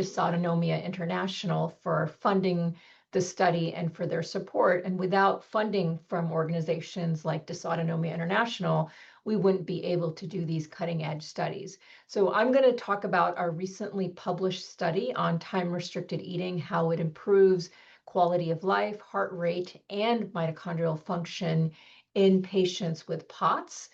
Dysautonomia International for funding the study and for their support. And without funding from organizations like Dysautonomia International, we wouldn't be able to do these cutting edge studies. So I'm going to talk about our recently published study on time-restricted eating, how it improves quality of life, heart rate, and mitochondrial function in patients with POTS.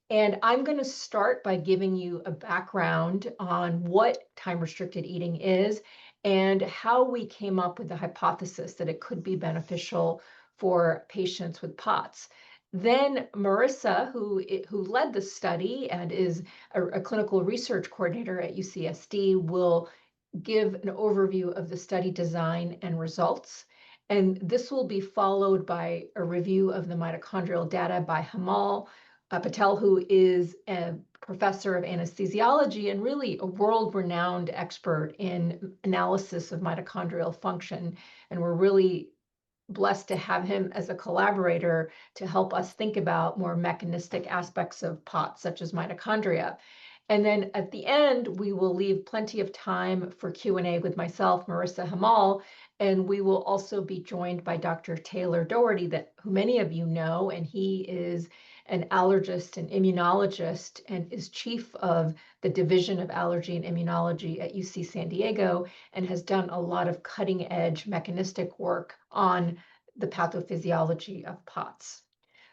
And I'm going to start by giving you a background on what time-restricted eating is and how we came up with the hypothesis that it could be beneficial for patients with POTS. Then Marissa, who led the study and is a clinical research coordinator at UCSD, will give an overview of the study design and results. And this will be followed by a review of the mitochondrial data by Hamal Patel, who is a professor of anesthesiology and really a world-renowned expert in analysis of mitochondrial function. And we're really blessed to have him as a collaborator to help us think about more mechanistic aspects of POTS, such as mitochondria. And then at the end, we will leave plenty of time for Q&A with myself, Marissa Hamal, and we will also be joined by Dr. Taylor Doherty, who many of you know, and he is an allergist and immunologist and is chief of the Division of Allergy and Immunology at UC San Diego and has done a lot of cutting edge mechanistic work on the pathophysiology of POTS.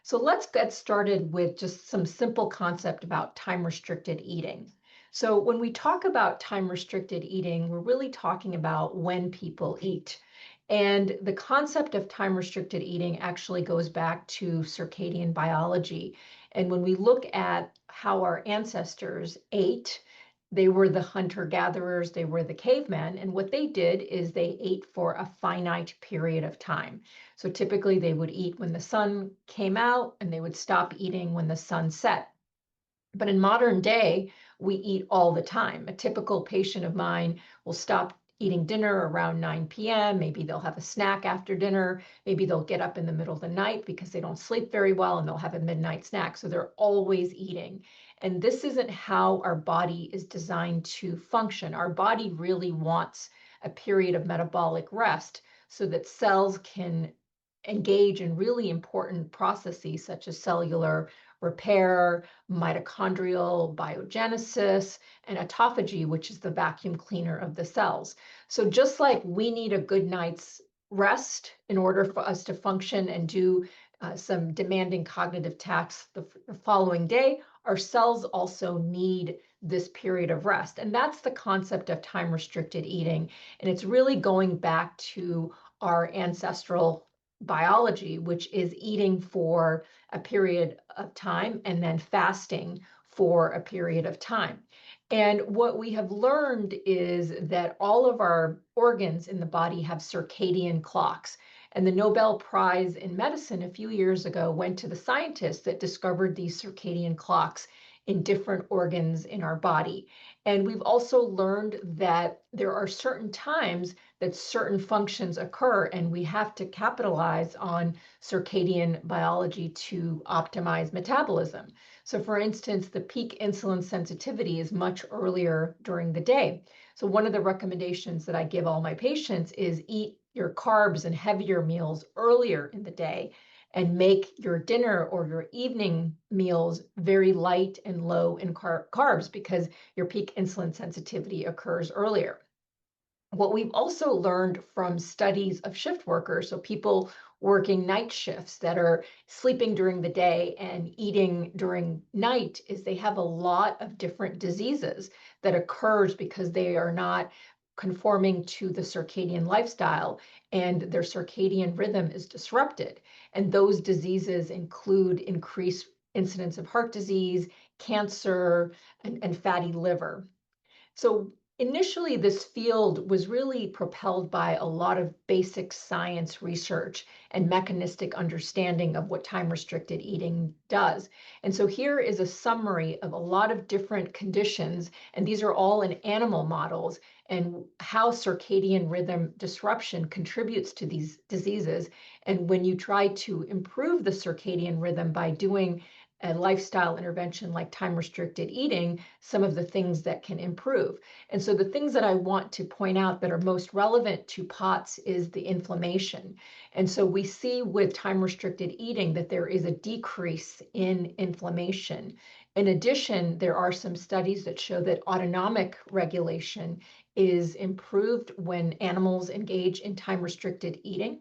So let's get started with just some simple concept about time-restricted eating. So when we talk about time-restricted eating, we're really talking about when people eat. And the concept of time-restricted eating actually goes back to circadian biology. And when we look at how our ancestors ate, they were the hunter-gatherers, they were the cavemen, and what they did is they ate for a finite period of time. So typically they would eat when the sun came out and they would stop eating when the sun set. But in modern day, we eat all the time. A typical patient of mine will stop eating dinner around 9 p.m. Maybe they'll have a snack after dinner. Maybe they'll get up in the middle of the night because they don't sleep very well and they'll have a midnight snack. So they're always eating. And this isn't how our body is designed to function. Our body really wants a period of metabolic rest so that cells can engage in really important processes such as cellular repair, mitochondrial biogenesis, and autophagy, which is the vacuum cleaner of the cells. So just like we need a good night's rest in order for us to function and do some demanding cognitive tasks the following day, our cells also need this period of rest. And that's the concept of time-restricted eating. And it's really going back to our ancestral biology, which is eating for a period of time and then fasting for a period of time. And what we have learned is that all of our organs in the body have circadian clocks. And the Nobel Prize in Medicine a few years ago went to the scientists that discovered these circadian clocks in different organs in our body. And we've also learned that there are certain times that certain functions occur, and we have to capitalize on circadian biology to optimize metabolism. So for instance, the peak insulin sensitivity is much earlier during the day. So one of the recommendations that I give all my patients is eat your carbs and heavier meals earlier in the day and make your dinner or your evening meals very light and low in carbs because your peak insulin sensitivity occurs earlier. What we've also learned from studies of shift workers, so people working night shifts that are sleeping during the day and eating during night, is they have a lot of different diseases that occurs because they are not conforming to the circadian lifestyle and their circadian rhythm is disrupted. And those diseases include increased incidence of heart disease, cancer, and fatty liver. So initially, this field was really propelled by a lot of basic science research and mechanistic understanding of what time-restricted eating does. And so here is a summary of a lot of different conditions, and these are all in animal models, and how circadian rhythm disruption contributes to these diseases. And when you try to improve the circadian rhythm by doing a lifestyle intervention like time-restricted eating, some of the things that can improve. And so the things that I want to point out that are most relevant to POTS is the inflammation. And so we see with time-restricted eating that there is a decrease in inflammation. In addition, there are some studies that show that autonomic regulation is improved when animals engage in time-restricted eating.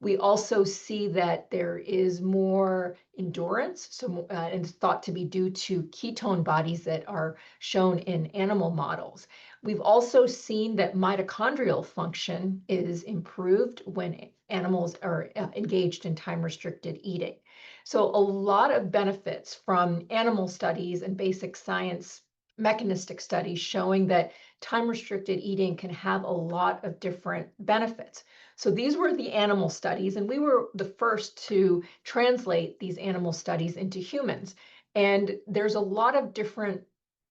We also see that there is more endurance, and it's thought to be due to ketone bodies that are shown in animal models. We've also seen that mitochondrial function is improved when animals are engaged in time-restricted eating. So a lot of benefits from animal studies and basic science mechanistic studies showing that time-restricted eating can have a lot of different benefits. So these were the animal studies, and we were the first to translate these animal studies into humans. And there's a lot of different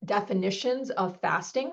definitions of fasting.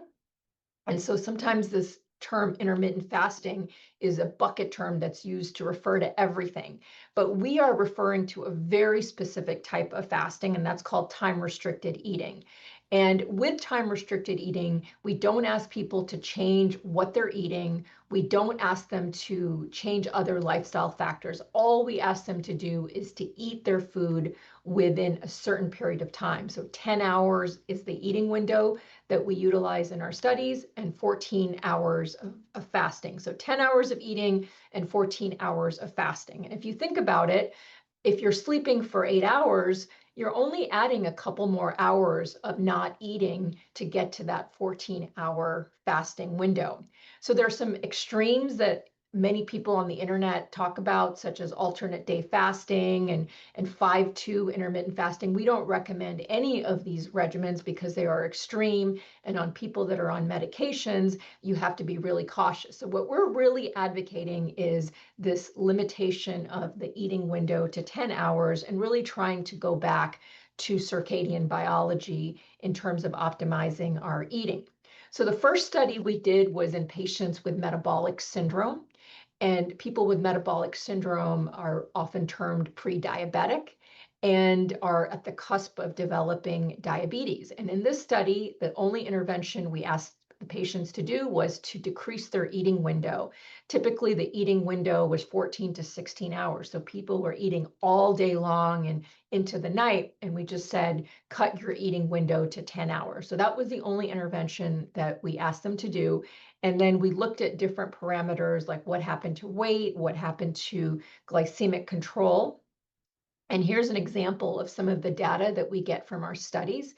And so sometimes this term intermittent fasting is a bucket term that's used to refer to everything. But we are referring to a very specific type of fasting, and that's called time-restricted eating. And with time-restricted eating, we don't ask people to change what they're eating. We don't ask them to change other lifestyle factors. All we ask them to do is to eat their food within a certain period of time. So 10 hours is the eating window that we utilize in our studies, and 14 hours of fasting. So 10 hours of eating and 14 hours of fasting. And if you think about it, if you're sleeping for 8 hours, you're only adding a couple more hours of not eating to get to that 14-hour fasting window. So there are some extremes that many people on the internet talk about, such as alternate day fasting and 5-2 intermittent fasting. We don't recommend any of these regimens because they are extreme, and on people that are on medications, you have to be really cautious. So what we're really advocating is this limitation of the eating window to 10 hours and really trying to go back to circadian biology in terms of optimizing our eating. So the first study we did was in patients with metabolic syndrome. And people with metabolic syndrome are often termed pre-diabetic and are at the cusp of developing diabetes. And in this study, the only intervention we asked the patients to do was to decrease their eating window. Typically, the eating window was 14 to 16 hours. So people were eating all day long and into the night. And we just said, cut your eating window to 10 hours. So that was the only intervention that we asked them to do. And then we looked at different parameters like what happened to weight, what happened to glycemic control. And here's an example of some of the data that we get from our studies.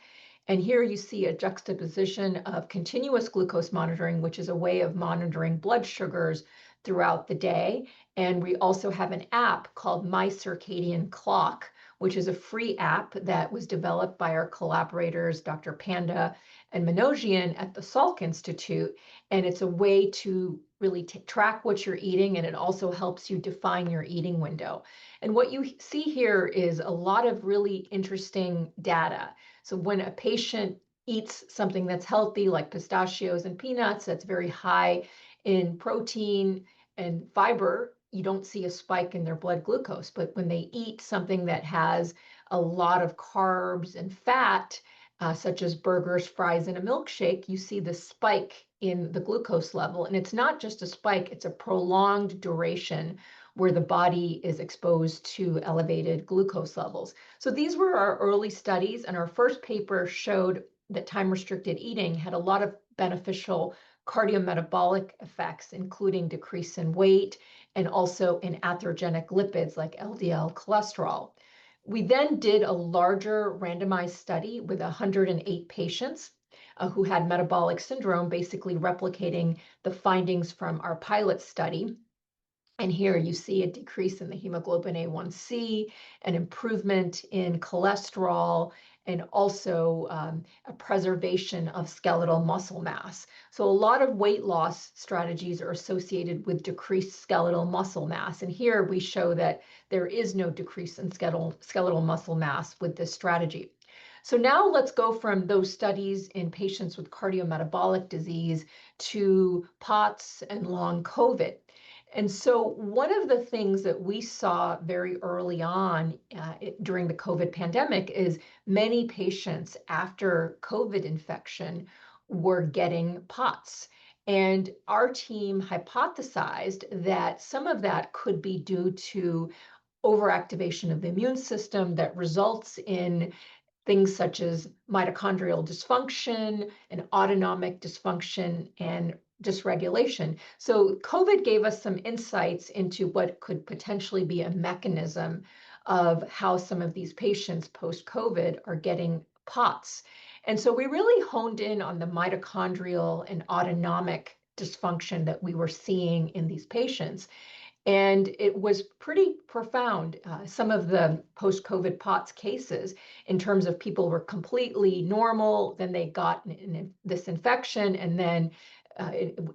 And here you see a juxtaposition of continuous glucose monitoring, which is a way of monitoring blood sugars throughout the day. And we also have an app called My Circadian Clock, which is a free app that was developed by our collaborators, Dr. Panda and Manosian at the Salk Institute. And it's a way to really track what you're eating, and it also helps you define your eating window. And what you see here is a lot of really interesting data. So when a patient eats something that's healthy, like pistachios and peanuts, that's very high in protein and fiber, you don't see a spike in their blood glucose. But when they eat something that has a lot of carbs and fat, such as burgers, fries, and a milkshake, you see the spike in the glucose level. And it's not just a spike, it's a prolonged duration where the body is exposed to elevated glucose levels. So these were our early studies, and our first paper showed that time-restricted eating had a lot of beneficial cardiometabolic effects, including decrease in weight and also in atherogenic lipids like LDL cholesterol. We then did a larger randomized study with 108 patients who had metabolic syndrome, basically replicating the findings from our pilot study. And here you see a decrease in the hemoglobin A1C, an improvement in cholesterol, and also a preservation of skeletal muscle mass. So a lot of weight loss strategies are associated with decreased skeletal muscle mass. And here we show that there is no decrease in skeletal muscle mass with this strategy. So now let's go from those studies in patients with cardiometabolic disease to POTS and long COVID. And so, one of the things that we saw very early on during the COVID pandemic is many patients after COVID infection were getting POTS. And our team hypothesized that some of that could be due to overactivation of the immune system that results in things such as mitochondrial dysfunction and autonomic dysfunction and dysregulation. So, COVID gave us some insights into what could potentially be a mechanism of how some of these patients post COVID are getting POTS. And so, we really honed in on the mitochondrial and autonomic dysfunction that we were seeing in these patients. And it was pretty profound. Some of the post-COVID POTS cases, in terms of people were completely normal, then they got this infection, and then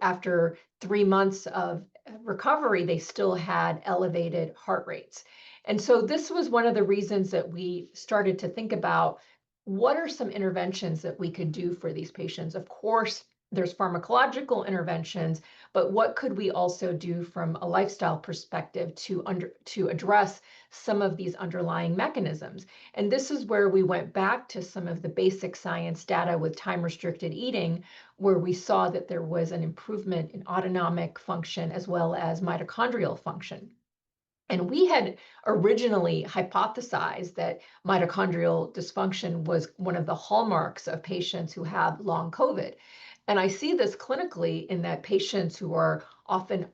after 3 months of recovery, they still had elevated heart rates. And so this was one of the reasons that we started to think about what are some interventions that we could do for these patients. Of course, there's pharmacological interventions, but what could we also do from a lifestyle perspective to address some of these underlying mechanisms? And this is where we went back to some of the basic science data with time-restricted eating, where we saw that there was an improvement in autonomic function as well as mitochondrial function. And we had originally hypothesized that mitochondrial dysfunction was one of the hallmarks of patients who have long COVID. And I see this clinically in that patients who are often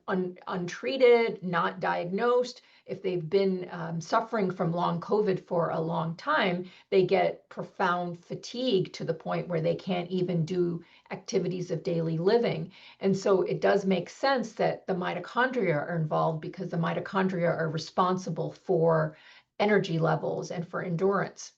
untreated, not diagnosed, if they've been suffering from long COVID for a long time, they get profound fatigue to the point where they can't even do activities of daily living. And so it does make sense that the mitochondria are involved because the mitochondria are responsible for energy levels and for endurance.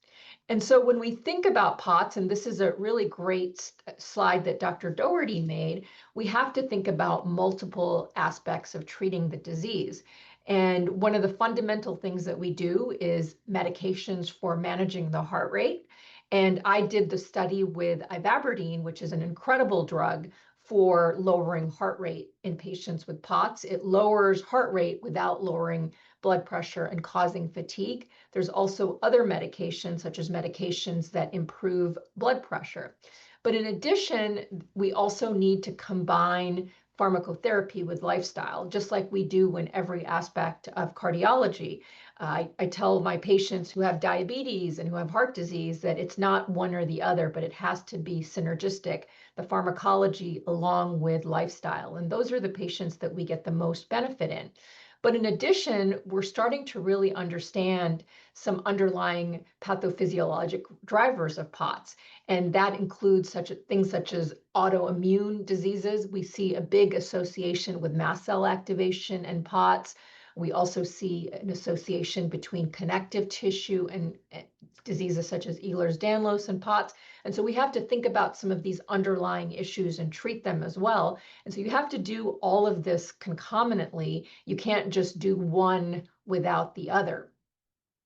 And so when we think about POTS, and this is a really great slide that Dr. Doherty made, we have to think about multiple aspects of treating the disease. And one of the fundamental things that we do is medications for managing the heart rate. And I did the study with ivabradine, which is an incredible drug for lowering heart rate in patients with POTS. It lowers heart rate without lowering blood pressure and causing fatigue. There's also other medications, such as medications that improve blood pressure. But in addition, we also need to combine pharmacotherapy with lifestyle, just like we do in every aspect of cardiology. I tell my patients who have diabetes and who have heart disease that it's not one or the other, but it has to be synergistic, the pharmacology along with lifestyle. And those are the patients that we get the most benefit in. But in addition, we're starting to really understand some underlying pathophysiologic drivers of POTS. And that includes things such as autoimmune diseases. We see a big association with mast cell activation and POTS. We also see an association between connective tissue and diseases such as Ehlers-Danlos and POTS. And so we have to think about some of these underlying issues and treat them as well. And so you have to do all of this concomitantly. You can't just do one without the other.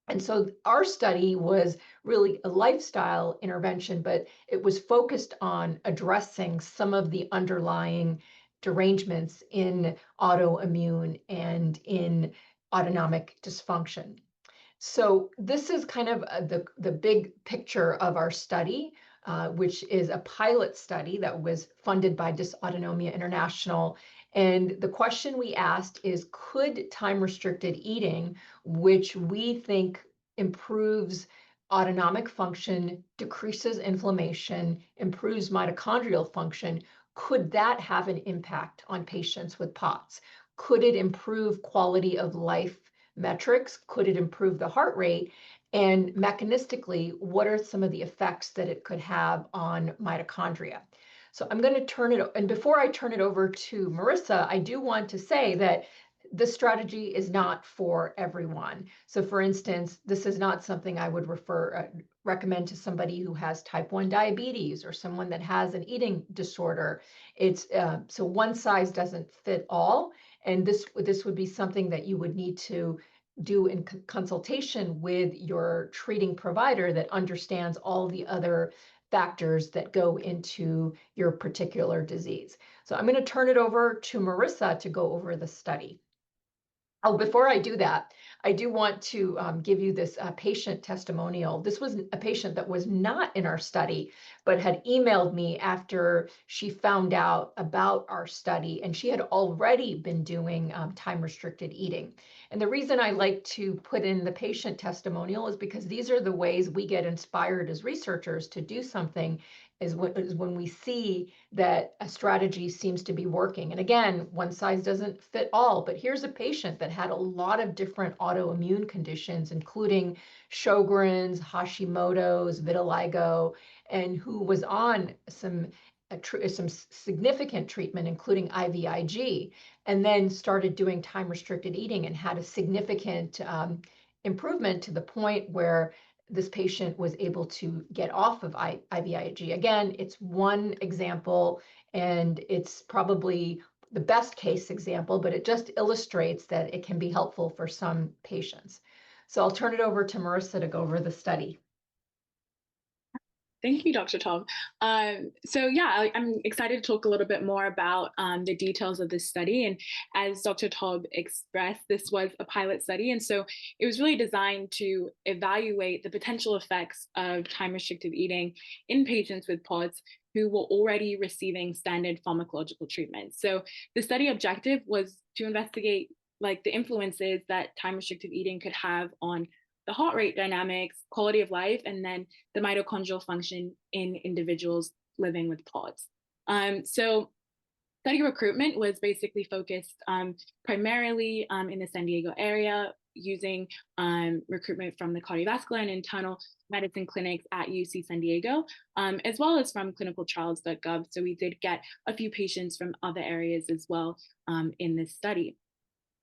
And so our study was really a lifestyle intervention, but it was focused on addressing some of the underlying derangements in autoimmune and in autonomic dysfunction. So this is kind of the big picture of our study, which is a pilot study that was funded by Dysautonomia International. And the question we asked is, could time-restricted eating, which we think improves autonomic function, decreases inflammation, improves mitochondrial function, could that have an impact on patients with POTS? Could it improve quality of life metrics? Could it improve the heart rate? And mechanistically, what are some of the effects that it could have on mitochondria? So I'm going to turn it, and before I turn it over to Marissa, I do want to say that this strategy is not for everyone. So for instance, this is not something I would recommend to somebody who has type 1 diabetes or someone that has an eating disorder. It's so one size doesn't fit all. And this would be something that you would need to do in consultation with your treating provider that understands all the other factors that go into your particular disease. So I'm going to turn it over to Marissa to go over the study. Oh, before I do that, I do want to give you this patient testimonial. This was a patient that was not in our study, but had emailed me after she found out about our study, and she had already been doing time-restricted eating. And the reason I like to put in the patient testimonial is because these are the ways we get inspired as researchers to do something, is when we see that a strategy seems to be working. And again, one size doesn't fit all, but here's a patient that had a lot of different autoimmune conditions, including Sjogren's, Hashimoto's, vitiligo, and who was on some significant treatment, including IVIG, and then started doing time-restricted eating and had a significant improvement to the point where this patient was able to get off of IVIG. Again, it's one example, and it's probably the best case example, but it just illustrates that it can be helpful for some patients. So I'll turn it over to Marissa to go over the study. Thank you, Dr. Taub. So yeah, I'm excited to talk a little bit more about the details of this study. And as Dr. Taub expressed, this was a pilot study. And so it was really designed to evaluate the potential effects of time-restricted eating in patients with POTS who were already receiving standard pharmacological treatment. So the study objective was to investigate like the influences that time-restricted eating could have on the heart rate dynamics, quality of life, and then the mitochondrial function in individuals living with POTS. So study recruitment was basically focused primarily in the San Diego area, using recruitment from the cardiovascular and internal medicine clinics at UC San Diego, as well as from clinicaltrials.gov. So we did get a few patients from other areas as well in this study.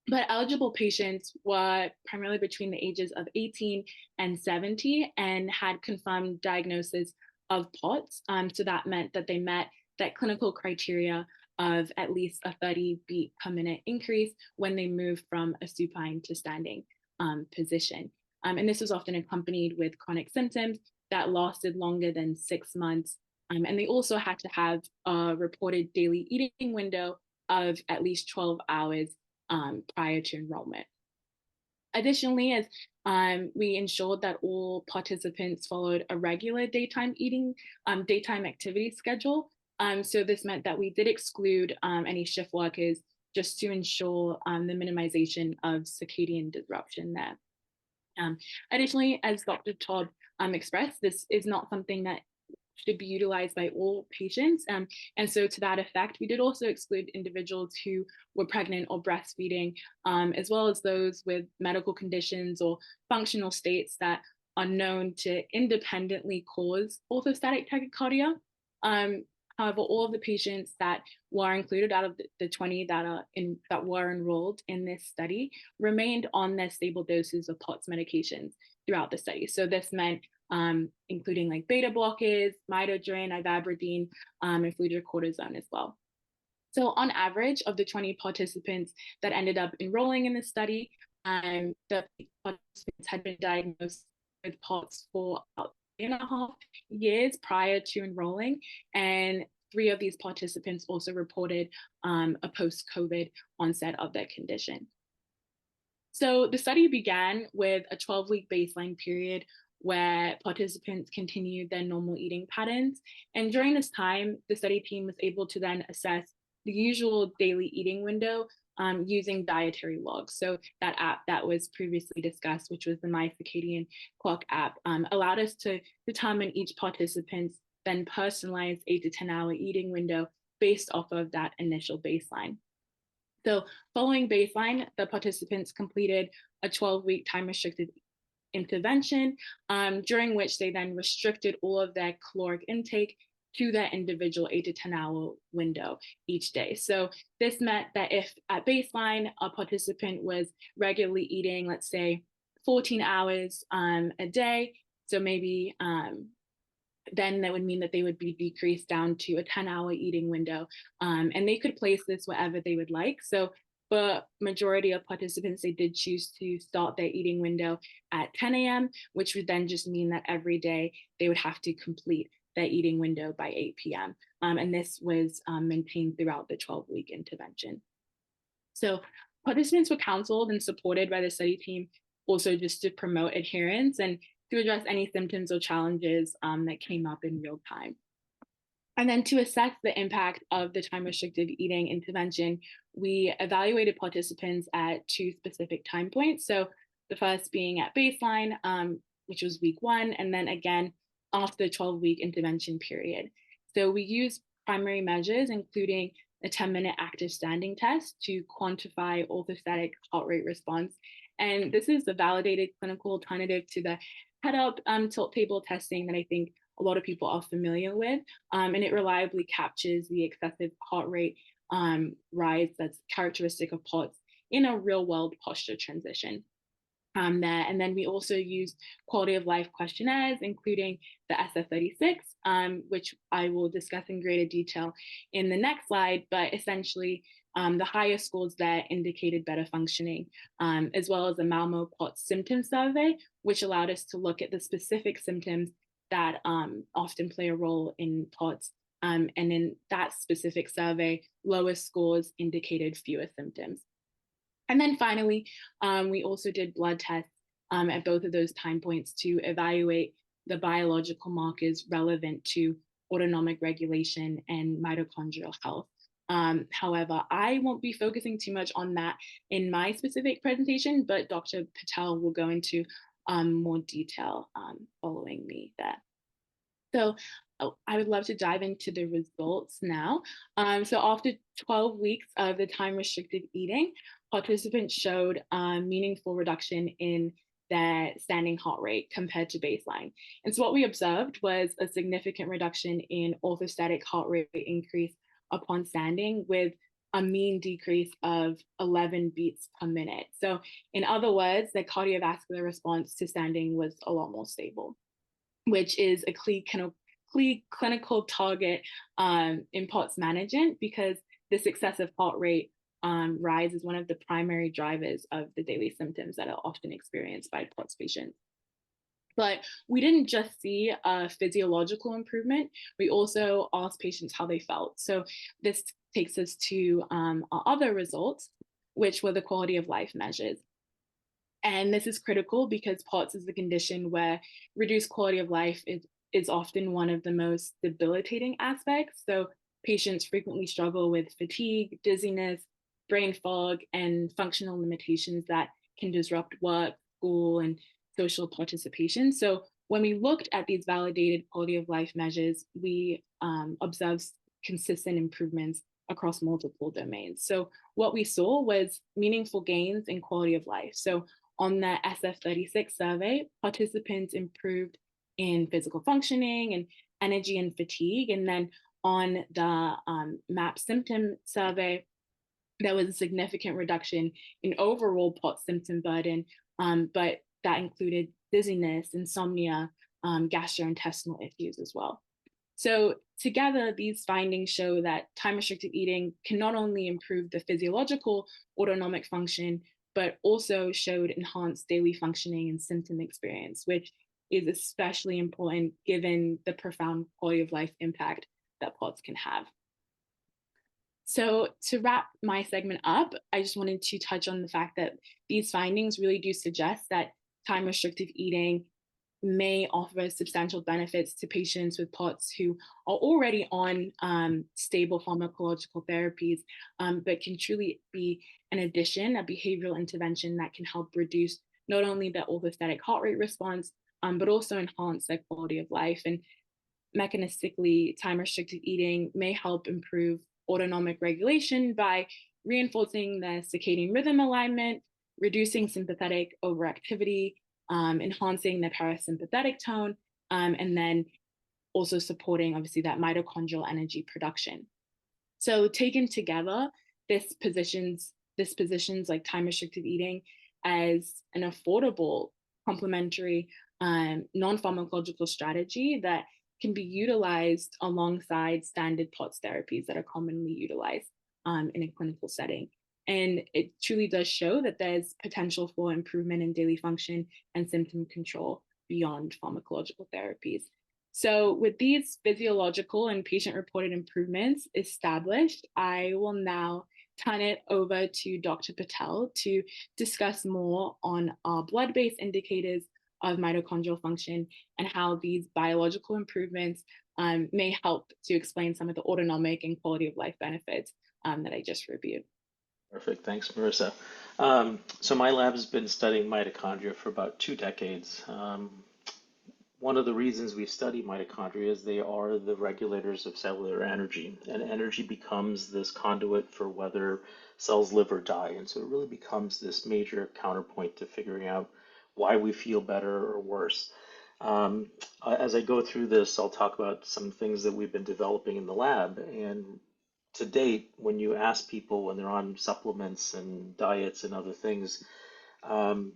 But eligible patients were primarily between the ages of 18 and 70 and had confirmed diagnosis of POTS. So that meant that they met that clinical criteria of at least a 30 beat per minute increase when they moved from a supine to standing position. And this was often accompanied with chronic symptoms that lasted longer than 6 months. And they also had to have a reported daily eating window of at least 12 hours prior to enrollment. Additionally, as we ensured that all participants followed a regular daytime activity schedule. So this meant that we did exclude any shift workers just to ensure the minimization of circadian disruption there. Additionally, as Dr. Taub expressed, this is not something that should be utilized by all patients. And so to that effect, we did also exclude individuals who were pregnant or breastfeeding, as well as those with medical conditions or functional states that are known to independently cause orthostatic tachycardia. However, all of the patients that were included out of the 20 that were enrolled in this study remained on their stable doses of POTS medications throughout the study. So this meant including like beta blockers, midodrine, ivabradine, and fludrocortisone as well. So on average, of the 20 participants that ended up enrolling in the study, the participants had been diagnosed with POTS for about 3.5 years prior to enrolling, and 3 of these participants also reported a post-COVID onset of their condition. So the study began with a 12-week baseline period where participants continued their normal eating patterns. And during this time, the study team was able to then assess the usual daily eating window using dietary logs. So that app that was previously discussed, which was the My Circadian Clock app, allowed us to determine each participant's then personalized 8 to 10 hour eating window based off of that initial baseline. So following baseline, the participants completed a 12-week time-restricted intervention, during which they then restricted all of their caloric intake to their individual 8 to 10 hour window each day. So this meant that if at baseline a participant was regularly eating, let's say 14 hours a day, so maybe then that would mean that they would be decreased down to a 10-hour eating window, and they could place this wherever they would like. So for majority of participants, they did choose to start their eating window at 10 a.m., which would then just mean that every day they would have to complete their eating window by 8 p.m. And this was maintained throughout the 12-week intervention. So Participants were counseled and supported by the study team also just to promote adherence and to address any symptoms or challenges that came up in real time. And then to assess the impact of the time-restricted eating intervention, we evaluated participants at 2 specific time points. So the first being at baseline, which was week 1, and then again after the 12-week intervention period. So we used primary measures, including a 10-minute active standing test to quantify orthostatic heart rate response. And this is the validated clinical alternative to the head-up tilt table testing that I think a lot of people are familiar with, and it reliably captures the excessive heart rate rise that's characteristic of POTS in a real-world posture transition. And then we also used quality of life questionnaires, including the SF-36, which I will discuss in greater detail in the next slide, but essentially the higher scores there indicated better functioning, as well as a Malmo POTS symptom survey, which allowed us to look at the specific symptoms that often play a role in POTS. And in that specific survey, lower scores indicated fewer symptoms. And then finally, we also did blood tests at both of those time points to evaluate the biological markers relevant to autonomic regulation and mitochondrial health. However, I won't be focusing too much on that in my specific presentation, but Dr. Patel will go into more detail following me there. So I would love to dive into the results now. So after 12 weeks of the time-restricted eating, participants showed a meaningful reduction in their standing heart rate compared to baseline. And so what we observed was a significant reduction in orthostatic heart rate increase upon standing, with a mean decrease of 11 beats per minute. So in other words, the cardiovascular response to standing was a lot more stable, which is a key clinical target in POTS management, because this excessive heart rate rise is one of the primary drivers of the daily symptoms that are often experienced by POTS patients. But we didn't just see a physiological improvement, we also asked patients how they felt. So this takes us to our other results, which were the quality of life measures. And this is critical because POTS is the condition where reduced quality of life is often one of the most debilitating aspects. So patients frequently struggle with fatigue, dizziness, brain fog, and functional limitations that can disrupt work, school, and social participation. So when we looked at these validated quality of life measures, we observed consistent improvements across multiple domains. So what we saw was meaningful gains in quality of life. So on the SF-36 survey, participants improved in physical functioning and energy and fatigue. And then on the MAP symptom survey, there was a significant reduction in overall POTS symptom burden, but that included dizziness, insomnia, gastrointestinal issues as well. So together, these findings show that time-restricted eating can not only improve the physiological autonomic function, but also showed enhanced daily functioning and symptom experience, which is especially important given the profound quality of life impact that POTS can have. So to wrap my segment up, I just wanted to touch on the fact that these findings really do suggest that time-restricted eating may offer substantial benefits to patients with POTS who are already on stable pharmacological therapies, but can truly be an addition, a behavioral intervention that can help reduce not only the orthostatic heart rate response, but also enhance their quality of life. And mechanistically, time-restricted eating may help improve autonomic regulation by reinforcing the circadian rhythm alignment, reducing sympathetic overactivity, enhancing the parasympathetic tone, and then also supporting, obviously, that mitochondrial energy production. So taken together, this positions like time-restricted eating as an affordable, complementary, non-pharmacological strategy that can be utilized alongside standard POTS therapies that are commonly utilized in a clinical setting. And it truly does show that there's potential for improvement in daily function and symptom control beyond pharmacological therapies. So with these physiological and patient-reported improvements established, I will now turn it over to Dr. Patel to discuss more on our blood-based indicators of mitochondrial function and how these biological improvements may help to explain some of the autonomic and quality of life benefits that I just reviewed. Perfect. Thanks, Marissa. So my lab has been studying mitochondria for about 2 decades. One of the reasons we study mitochondria is they are the regulators of cellular energy, and energy becomes this conduit for whether cells live or die. And so it really becomes this major counterpoint to figuring out why we feel better or worse. As I go through this, I'll talk about some things that we've been developing in the lab. And to date, when you ask people when they're on supplements and diets and other things, um,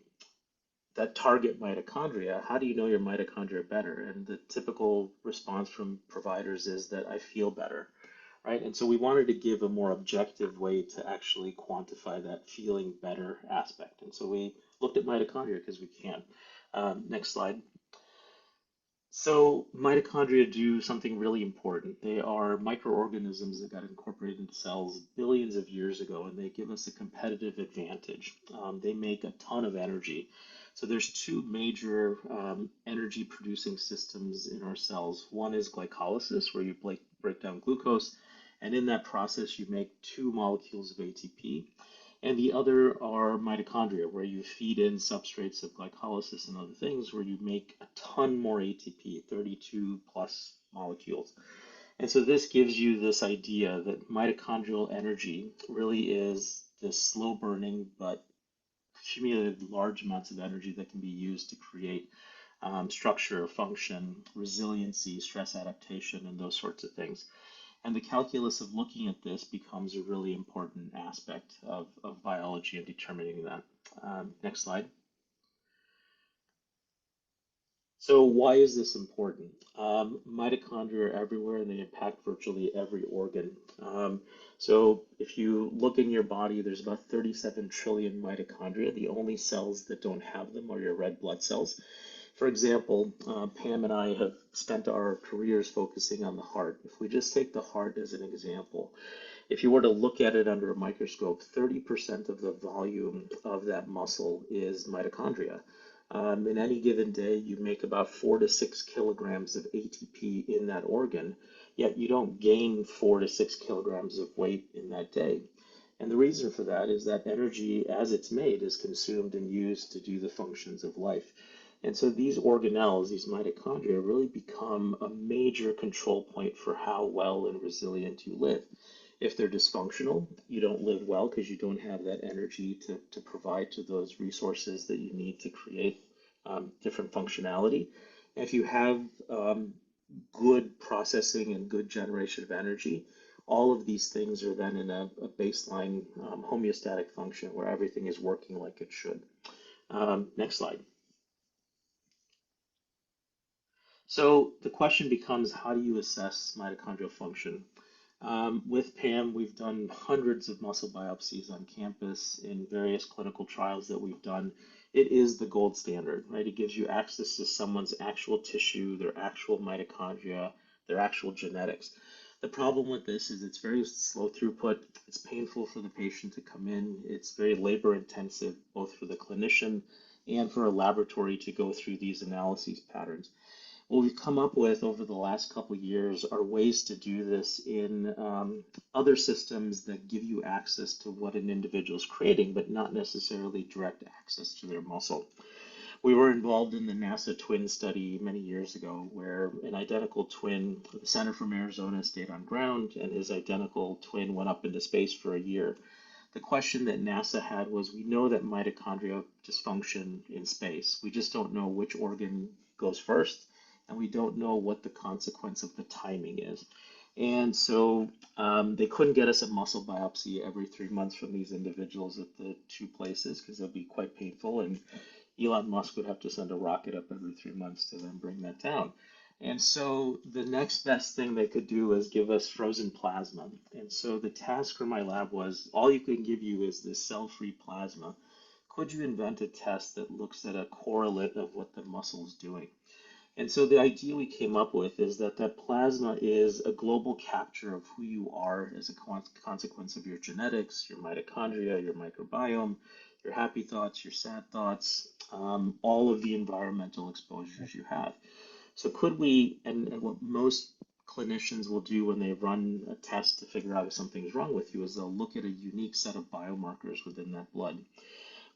that target mitochondria, how do you know your mitochondria are better? And the typical response from providers is that I feel better, right? And so we wanted to give a more objective way to actually quantify that feeling better aspect. And so we looked at mitochondria because we can. Next slide. So mitochondria do something really important. They are microorganisms that got incorporated into cells billions of years ago, and they give us a competitive advantage. They make a ton of energy. So there's two major energy producing systems in our cells. One is glycolysis, where you break down glucose, and in that process you make two molecules of ATP. And the other are mitochondria, where you feed in substrates of glycolysis and other things, where you make a ton more ATP, 32 plus molecules. And so this gives you this idea that mitochondrial energy really is this slow burning but accumulated large amounts of energy that can be used to create structure, function, resiliency, stress adaptation, and those sorts of things. And the calculus of looking at this becomes a really important aspect of biology and determining that. Next slide. So why is this important? Mitochondria are everywhere and they impact virtually every organ. So if you look in your body, there's about 37 trillion mitochondria. The only cells that don't have them are your red blood cells. For example, Pam and I have spent our careers focusing on the heart. If we just take the heart as an example, if you were to look at it under a microscope, 30% of the volume of that muscle is mitochondria. In any given day, you make about 4 to 6 kilograms of ATP in that organ, yet you don't gain 4 to 6 kilograms of weight in that day. And the reason for that is that energy, as it's made, is consumed and used to do the functions of life. And so these organelles, these mitochondria, really become a major control point for how well and resilient you live. If they're dysfunctional, you don't live well because you don't have that energy to provide to those resources that you need to create different functionality. And if you have good processing and good generation of energy, all of these things are then in a baseline homeostatic function where everything is working like it should. Next slide. So the question becomes, how do you assess mitochondrial function? With Pam, we've done hundreds of muscle biopsies on campus in various clinical trials that we've done. It is the gold standard, right? It gives you access to someone's actual tissue, their actual mitochondria, their actual genetics. The problem with this is it's very slow throughput. It's painful for the patient to come in. It's very labor intensive, both for the clinician and for a laboratory to go through these analyses patterns. What we've come up with over the last couple of years are ways to do this in other systems that give you access to what an individual is creating, but not necessarily direct access to their muscle. We were involved in the NASA twin study many years ago, where an identical twin, the senator from Arizona, stayed on ground, and his identical twin went up into space for a year. The question that NASA had was, we know that mitochondria dysfunction in space. We just don't know which organ goes first, and we don't know what the consequence of the timing is. And so they couldn't get us a muscle biopsy every 3 months from these individuals at the two places because it would be quite painful. And Elon Musk would have to send a rocket up every 3 months to then bring that down. And so the next best thing they could do is give us frozen plasma. And so the task for my lab was, all you can give you is this cell-free plasma. Could you invent a test that looks at a correlate of what the muscle is doing? And so the idea we came up with is that that plasma is a global capture of who you are as a consequence of your genetics, your mitochondria, your microbiome, your happy thoughts, your sad thoughts, all of the environmental exposures you have. So could we, and what most clinicians will do when they run a test to figure out if something's wrong with you is they'll look at a unique set of biomarkers within that blood.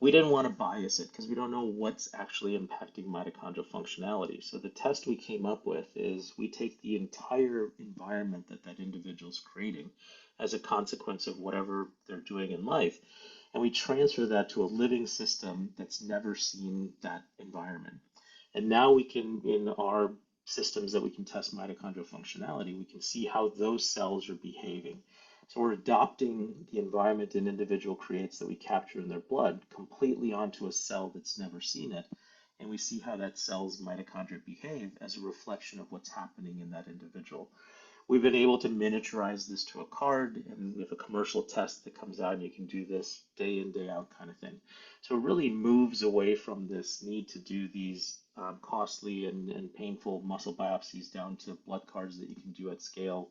We didn't want to bias it because we don't know what's actually impacting mitochondrial functionality. So the test we came up with is we take the entire environment that that individual's creating as a consequence of whatever they're doing in life, and we transfer that to a living system that's never seen that environment. And now we can, in our systems that we can test mitochondrial functionality, we can see how those cells are behaving. So we're adopting the environment an individual creates that we capture in their blood completely onto a cell that's never seen it. And we see how that cell's mitochondria behave as a reflection of what's happening in that individual. We've been able to miniaturize this to a card, and we have a commercial test that comes out, and you can do this day in, day out kind of thing. So it really moves away from this need to do these costly and painful muscle biopsies down to blood cards that you can do at scale,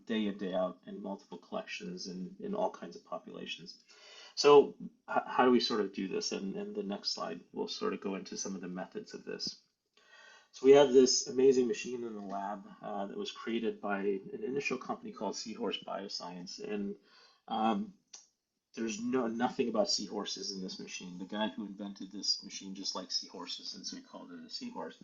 day in, day out, in multiple collections and in all kinds of populations. So how do we sort of do this? And the next slide, we'll sort of go into some of the methods of this. So we have this amazing machine in the lab that was created by an initial company called Seahorse Bioscience, and um, there's nothing about seahorses in this machine. The guy who invented this machine just likes seahorses, and so he called it a seahorse.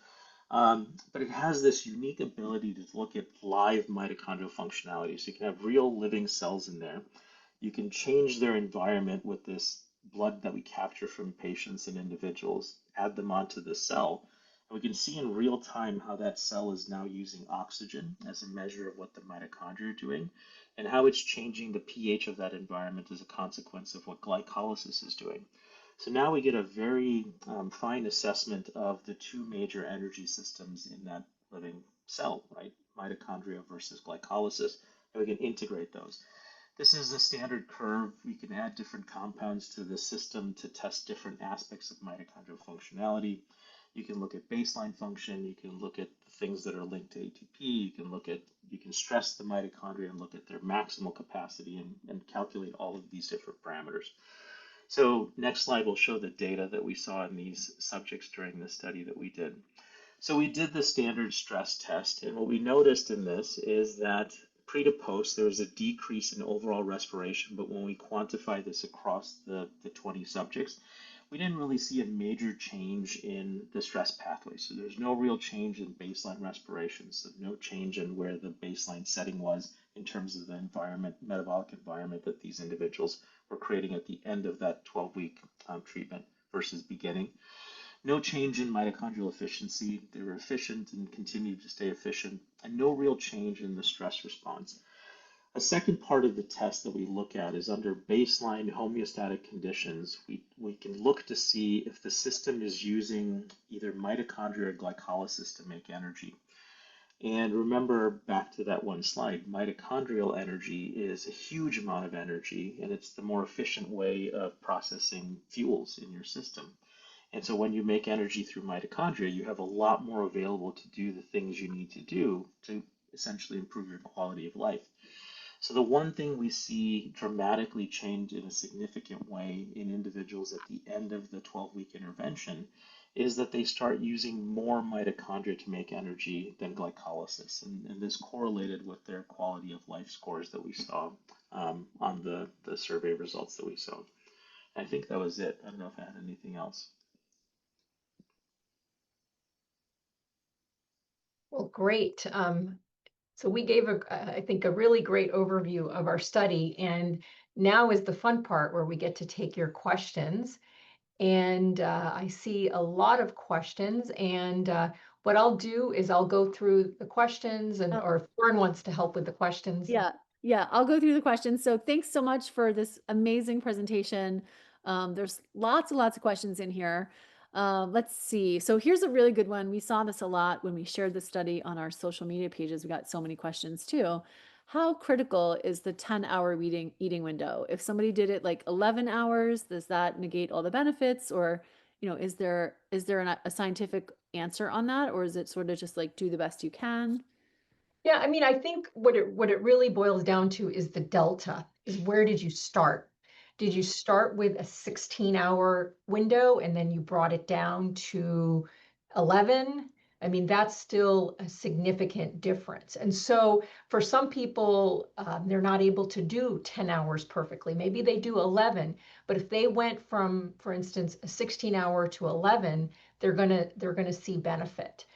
But it has this unique ability to look at live mitochondrial functionality. So you can have real living cells in there. You can change their environment with this blood that we capture from patients and individuals, add them onto the cell, and we can see in real time how that cell is now using oxygen as a measure of what the mitochondria are doing, and how it's changing the pH of that environment as a consequence of what glycolysis is doing. So now we get a very fine assessment of the two major energy systems in that living cell, right? Mitochondria versus glycolysis, and we can integrate those. This is a standard curve. We can add different compounds to the system to test different aspects of mitochondrial functionality. You can look at baseline function. You can look at things that are linked to ATP. You can stress the mitochondria and look at their maximal capacity and calculate all of these different parameters. So next slide will show the data that we saw in these subjects during the study that we did. So we did the standard stress test, and what we noticed in this is that pre to post, there was a decrease in overall respiration, but when we quantify this across the 20 subjects, we didn't really see a major change in the stress pathway. So there's no real change in baseline respiration, so no change in where the baseline setting was in terms of the environment, metabolic environment that these individuals were creating at the end of that 12-week treatment versus beginning. No change in mitochondrial efficiency. They were efficient and continued to stay efficient, and no real change in the stress response. A second part of the test that we look at is under baseline homeostatic conditions. We can look to see if the system is using either mitochondria or glycolysis to make energy. And remember back to that one slide, mitochondrial energy is a huge amount of energy, and it's the more efficient way of processing fuels in your system. And so when you make energy through mitochondria, you have a lot more available to do the things you need to do to essentially improve your quality of life. So the one thing we see dramatically change in a significant way in individuals at the end of the 12-week intervention is that they start using more mitochondria to make energy than glycolysis. And this correlated with their quality of life scores that we saw on the survey results that we saw. I think that was it. I don't know if I had anything else. Well, great. So we gave, I think, a really great overview of our study. And now is the fun part where we get to take your questions. And I see a lot of questions. And what I'll do is I'll go through the questions, and Oh, or if Lauren wants to help with the questions. yeah, yeah, I'll go through the questions. So thanks so much for this amazing presentation. There's lots and lots of questions in here. Let's see. So here's a really good one. We saw this a lot when we shared the study on our social media pages. We got so many questions too. How critical is the 10-hour eating window? If somebody did it like 11 hours, does that negate all the benefits, or is there a scientific answer on that, or is it sort of just like do the best you can? Yeah, I mean, I think what it really boils down to is the delta, is where did you start? Did you start with a 16-hour window and then you brought it down to 11? I mean, that's still a significant difference. And so for some people, they're not able to do 10 hours perfectly. Maybe they do 11, but if they went from, for instance, a 16-hour to 11, they're gonna see benefit.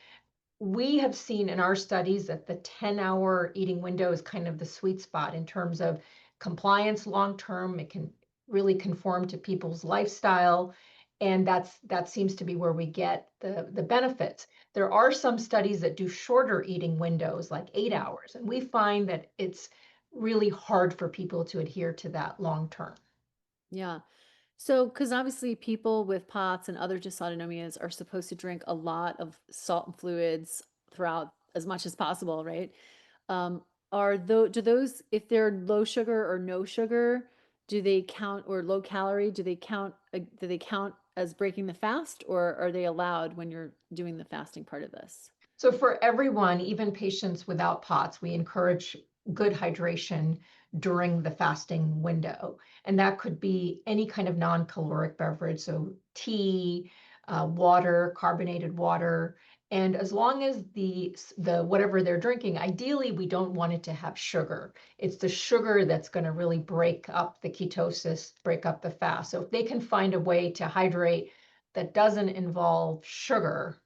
We have seen in our studies that the 10-hour eating window is kind of the sweet spot in terms of compliance long term. It can really conform to people's lifestyle. And that seems to be where we get the benefits. There are some studies that do shorter eating windows, like 8 hours, and we find that it's really hard for people to adhere to that long term. Yeah. So, because obviously people with POTS and other dysautonomias are supposed to drink a lot of salt and fluids throughout as much as possible, right? Um, do those, if they're low sugar or no sugar, do they count, or low calorie, do they count as breaking the fast, or are they allowed when you're doing the fasting part of this? So for everyone, even patients without POTS, we encourage good hydration during the fasting window. And that could be any kind of non-caloric beverage, so tea, water, carbonated water. And as long as the whatever they're drinking, ideally we don't want it to have sugar. It's the sugar that's going to really break up the ketosis, break up the fast. So if they can find a way to hydrate that doesn't involve sugar,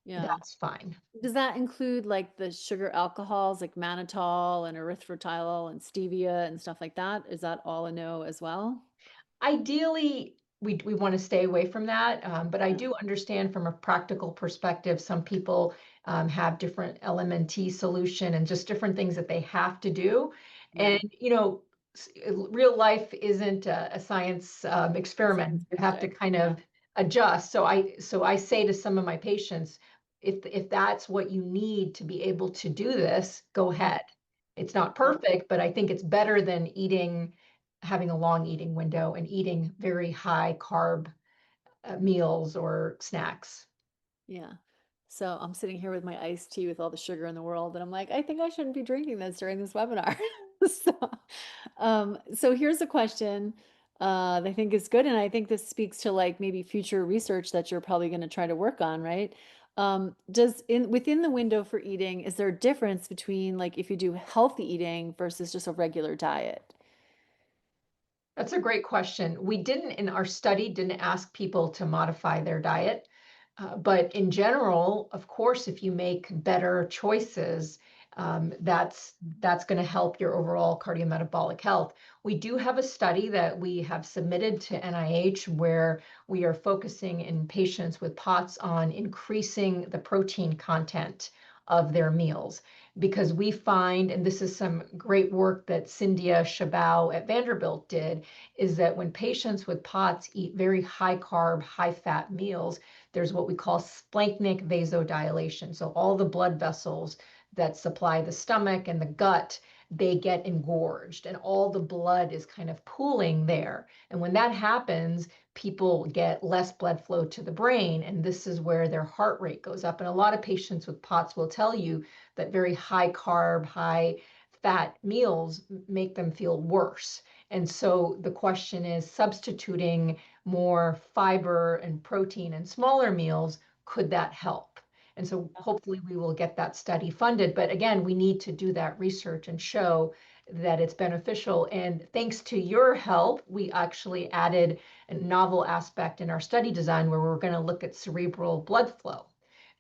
Yeah. that's fine. Does that include like the sugar alcohols like mannitol and erythritol and stevia and stuff like that? Is that all a no as well? Ideally, we want to stay away from that, but I Yeah. do understand from a practical perspective, some people have different LMNT solution and just different things that they have to do. Yeah. And, real life isn't a science experiment. Science You have to fiction. kind Yeah. of adjust. So I say to some of my patients, if that's what you need to be able to do this, go ahead. It's not Yeah. perfect, but I think it's better than having a long eating window and eating very high carb meals or snacks. Yeah. So I'm sitting here with my iced tea with all the sugar in the world, and I'm like, I think I shouldn't be drinking this during this webinar. So here's a question that I think is good, and I think this speaks to like maybe future research that you're probably going to try to work on, right? Does in within the window for eating, is there a difference between like if you do healthy eating versus just a regular diet? That's a great question. We didn't, in our study, didn't ask people to modify their diet. But in general, of course, if you make better choices, that's going to help your overall cardiometabolic health. We do have a study that we have submitted to NIH where we are focusing in patients with POTS on increasing the protein content of their meals because we find, and this is some great work that Cynthia Chabot at Vanderbilt did, is that when patients with POTS eat very high carb, high fat meals, there's what we call splanchnic vasodilation. So all the blood vessels that supply the stomach and the gut, they get engorged and all the blood is kind of pooling there. And when that happens, people get less blood flow to the brain. And this is where their heart rate goes up. And a lot of patients with POTS will tell you that very high carb, high fat meals make them feel worse. And so the question is substituting more fiber and protein and smaller meals, could that help? And so hopefully we will get that study funded. But again, we need to do that research and show that it's beneficial. And thanks to your help, we actually added a novel aspect in our study design where we're going to look at cerebral blood flow.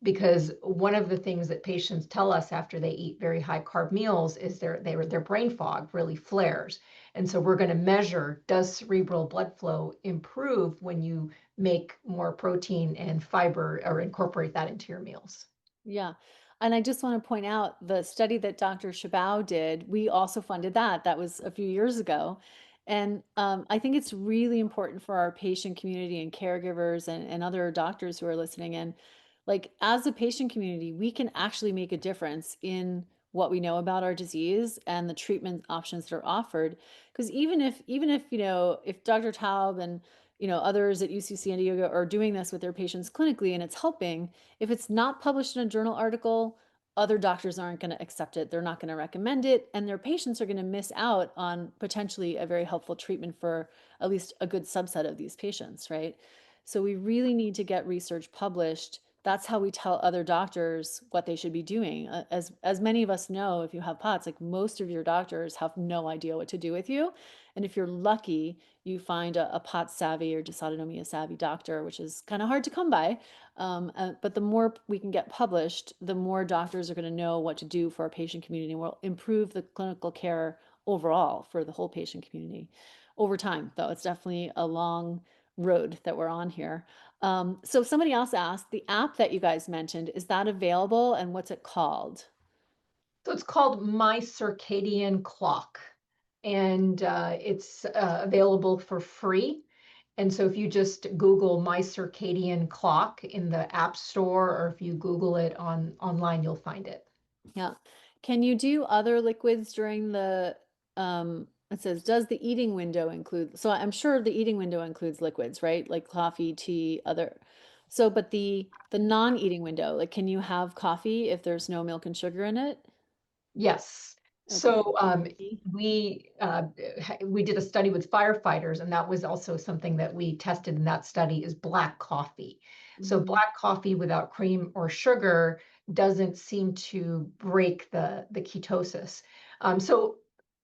Because one of the things that patients tell us after they eat very high carb meals is their brain fog really flares. And so we're going to measure, does cerebral blood flow improve when you make more protein and fiber or incorporate that into your meals? Yeah. And I just want to point out the study that Dr. Chabot did, we also funded that. That was a few years ago. And I think it's really important for our patient community and caregivers and other doctors who are listening in. Like, as a patient community, we can actually make a difference in what we know about our disease and the treatment options that are offered. Because even if if Dr. Taub and others at UC San Diego are doing this with their patients clinically and it's helping. If it's not published in a journal article, other doctors aren't going to accept it. They're not going to recommend it. And their patients are going to miss out on potentially a very helpful treatment for at least a good subset of these patients, right? So we really need to get research published. That's how we tell other doctors what they should be doing. As many of us know, if you have POTS, like most of your doctors have no idea what to do with you. And if you're lucky, you find a POTS savvy or dysautonomia savvy doctor, which is kind of hard to come by. But the more we can get published, the more doctors are going to know what to do for our patient community. Will improve the clinical care overall for the whole patient community over time, though. It's definitely a long road that we're on here. So somebody else asked, the app that you guys mentioned, is that available and what's it called? So it's called My Circadian Clock, and it's available for free. And so if you just Google My Circadian Clock in the App Store, or if you Google it online, you'll find it. Yeah. Can you do other liquids during it says, does the eating window include, so I'm sure the eating window includes liquids, right? Like coffee, tea, other. So, but the non-eating window, like can you have coffee if there's no milk and sugar in it? Yes. Okay. So we did a study with firefighters, and that was also something that we tested in that study is black coffee. So Mhm. black coffee without cream or sugar doesn't seem to break the ketosis. So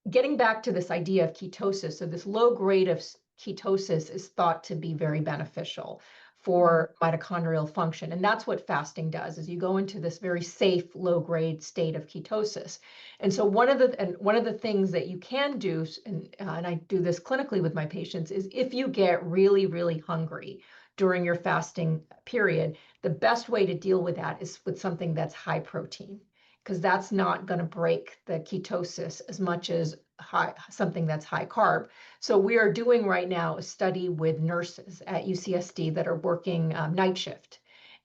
getting back to this idea of ketosis, so this low grade of ketosis is thought to be very beneficial for mitochondrial function. And that's what fasting does, is you go into this very safe low grade state of ketosis. And so one of the things that you can do, and I do this clinically with my patients, is if you get really, really hungry during your fasting period, the best way to deal with that is with something that's high protein, because that's not going to break the ketosis as much as something that's high carb. So we are doing right now a study with nurses at UCSD that are working night shift.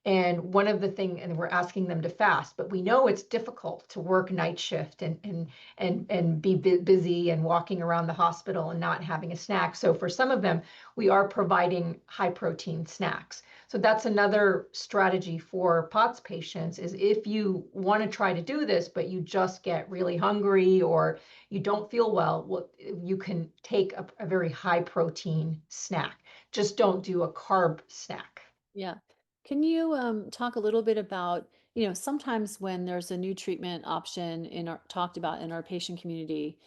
And one of the things, and we're asking them to fast, but we know it's difficult to work night shift and be busy and walking around the hospital and not having a snack. So for some of them, we are providing high protein snacks. So that's another strategy for POTS patients, is if you want to try to do this, but you just get really hungry or you don't feel well, you can take a very high protein snack. Just don't do a carb snack. Yeah. Can you talk a little bit about, sometimes when there's a new treatment option talked about in our patient community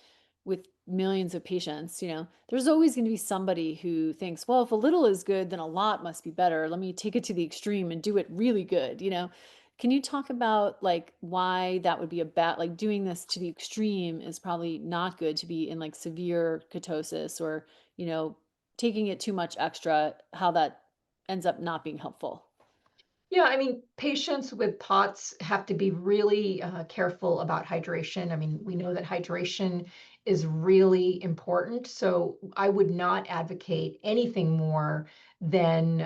with millions of patients, there's always going to be somebody who thinks, well, if a little is good, then a lot must be better. Let me take it to the extreme and do it really good. Can you talk about like why that would be like doing this to the extreme is probably not good to be in like severe ketosis or, you know, taking it too much extra, how that ends up not being helpful? Yeah, I mean, patients with POTS have to be really careful about hydration. I mean, we know that hydration is really important. So I would not advocate anything more than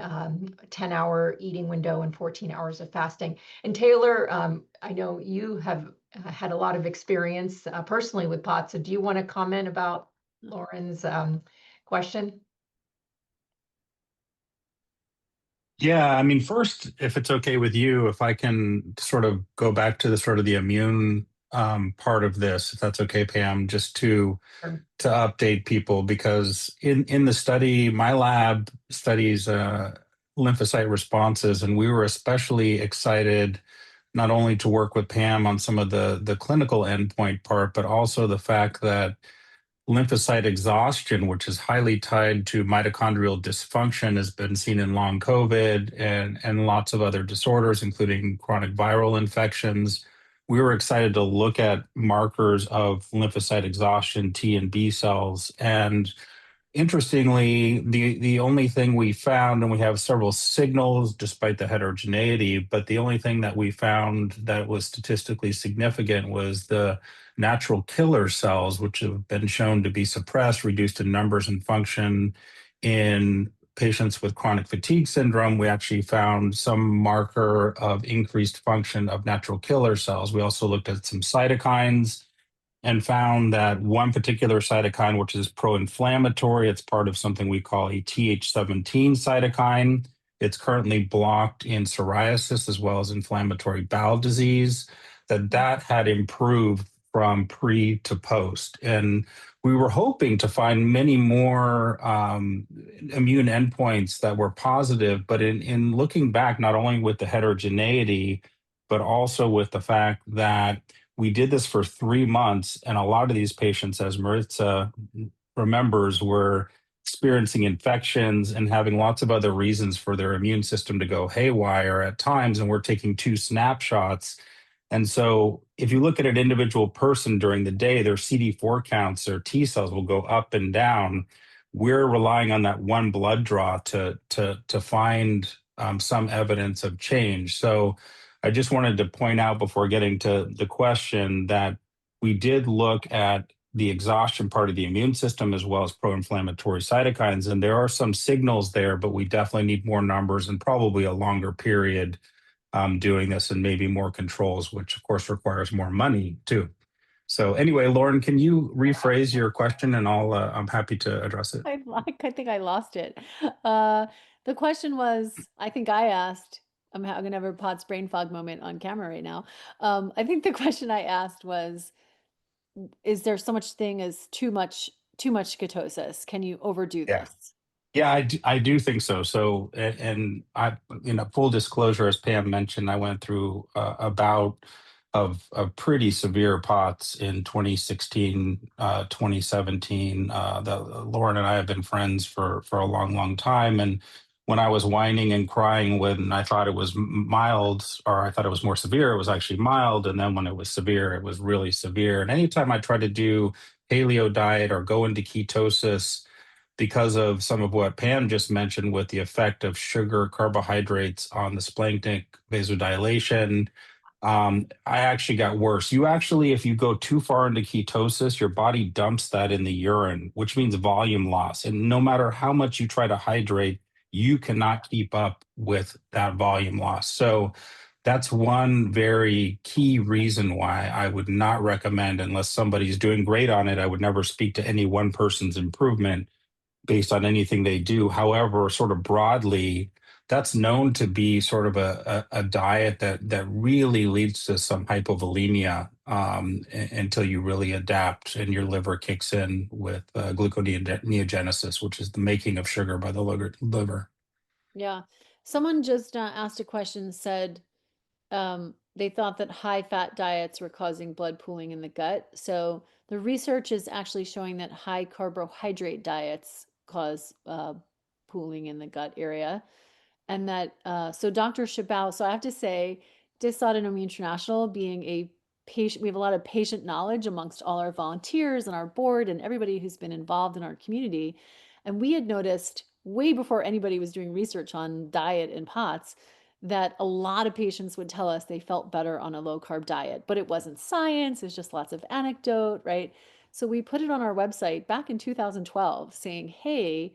10-hour eating window and 14 hours of fasting. And Taylor, I know you have had a lot of experience personally with POTS. So do you want to comment about Lauren's question? Yeah, I mean, first, if it's okay with you, if I can sort of go back to the sort of the immune part of this, if that's okay, Pam, just to update people, because in the study, my lab studies lymphocyte responses, and we were especially excited not only to work with Pam on some of the clinical endpoint part, but also the fact that lymphocyte exhaustion, which is highly tied to mitochondrial dysfunction, has been seen in long COVID and lots of other disorders, including chronic viral infections. We were excited to look at markers of lymphocyte exhaustion, T and B cells. And interestingly, the only thing we found, and we have several signals despite the heterogeneity, but the only thing that we found that was statistically significant was the natural killer cells, which have been shown to be suppressed, reduced in numbers and function in patients with chronic fatigue syndrome. We actually found some marker of increased function of natural killer cells. We also looked at some cytokines and found that one particular cytokine, which is pro-inflammatory, it's part of something we call a Th17 cytokine. It's currently blocked in psoriasis as well as inflammatory bowel disease, that had improved from pre to post. And we were hoping to find many more immune endpoints that were positive, but in looking back, not only with the heterogeneity, but also with the fact that we did this for 3 months, and a lot of these patients, as Maritza remembers, were experiencing infections and having lots of other reasons for their immune system to go haywire at times, and we're taking 2 snapshots. And so if you look at an individual person during the day, their CD4 counts, their T cells will go up and down. We're relying on that one blood draw to find some evidence of change. So I just wanted to point out before getting to the question that we did look at the exhaustion part of the immune system as well as pro-inflammatory cytokines, and there are some signals there, but we definitely need more numbers and probably a longer period doing this, and maybe more controls, which of course requires more money too. So anyway, Lauren, can you rephrase your question, and I'm happy to address it. I think I lost it. The question was, I think I asked, I'm gonna have a POTS brain fog moment on camera right now. I think the question I asked was, is there so much thing as too much ketosis? Can you overdo Yeah. this? Yeah, I do think so. So, and I, full disclosure, as Pam mentioned, I went through a bout of pretty severe POTS in 2016, 2017. Lauren and I have been friends for a long, long time. And when I was whining and crying when I thought it was mild, or I thought it was more severe, it was actually mild. And then when it was severe, it was really severe. And anytime I tried to do paleo diet or go into ketosis, because of some of what Pam just mentioned with the effect of sugar, carbohydrates on the splanchnic vasodilation, I actually got worse. You actually, if you go too far into ketosis, your body dumps that in the urine, which means volume loss. And no matter how much you try to hydrate, you cannot keep up with that volume loss. So that's one very key reason why I would not recommend, unless somebody's doing great on it, I would never speak to any one person's improvement based on anything they do. However, sort of broadly, that's known to be sort of a diet that really leads to some hypovolemia until you really adapt and your liver kicks in with gluconeogenesis, which is the making of sugar by the liver. Yeah. Someone just asked a question, said they thought that high fat diets were causing blood pooling in the gut. So the research is actually showing that high carbohydrate diets cause pooling in the gut area. And that, so Dr. Chabot, so I have to say, Dysautonomia International, being a patient, we have a lot of patient knowledge amongst all our volunteers and our board and everybody who's been involved in our community. And we had noticed way before anybody was doing research on diet and POTS that a lot of patients would tell us they felt better on a low carb diet, but it wasn't science, it's just lots of anecdote, right? So we put it on our website back in 2012 saying, hey,